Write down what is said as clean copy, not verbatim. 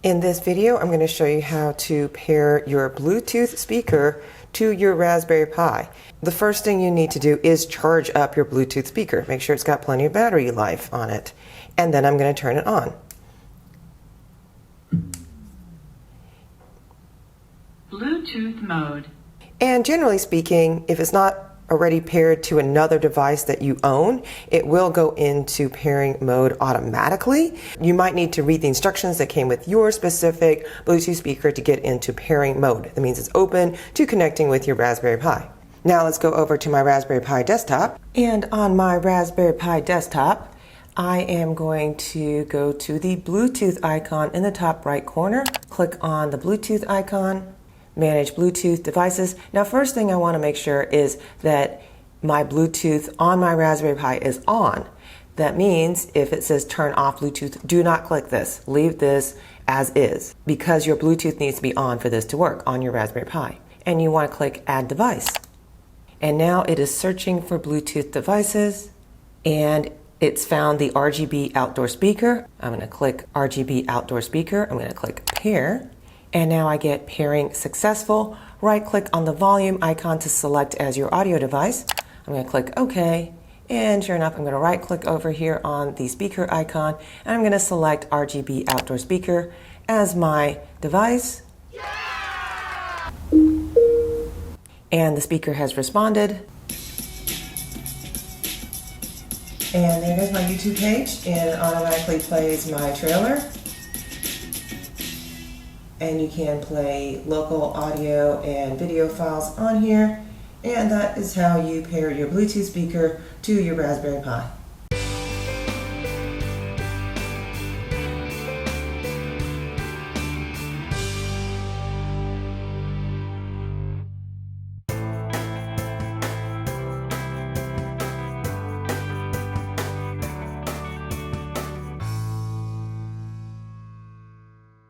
In this video, I'm going to show you how to pair your Bluetooth speaker to your Raspberry Pi. The first thing you need to do is charge up your Bluetooth speaker. Make sure it's got plenty of battery life on it. And then I'm going to turn it on. Bluetooth mode. And generally speaking, if it's not already paired to another device that you own, it will go into pairing mode automatically. You might need to read the instructions that came with your specific Bluetooth speaker to get into pairing mode. That means it's open to connecting with your Raspberry Pi. Now let's go over to my Raspberry Pi desktop. And on my Raspberry Pi desktop, I am going to go to the Bluetooth icon in the top right corner. Click on the Bluetooth icon. Manage Bluetooth devices. Now, first thing I want to make sure is that my Bluetooth on my Raspberry Pi is on. That means if it says turn off Bluetooth, do not click this. Leave this as is, because your Bluetooth needs to be on for this to work on your Raspberry Pi. And you want to click Add Device. And now it is searching for Bluetooth devices, and it's found the RGB outdoor speaker. I'm going to click RGB outdoor speaker. I'm going to click Pair. And now I get pairing successful. Right click on the volume icon to select as your audio device. I'm going to click OK. And sure enough, I'm going to right click over here on the speaker icon. And I'm going to select RGB outdoor speaker as my device. Yeah! And the speaker has responded. And there goes my YouTube page, and it automatically plays my trailer. And you can play local audio and video files on here. And that is how you pair your Bluetooth speaker to your Raspberry Pi.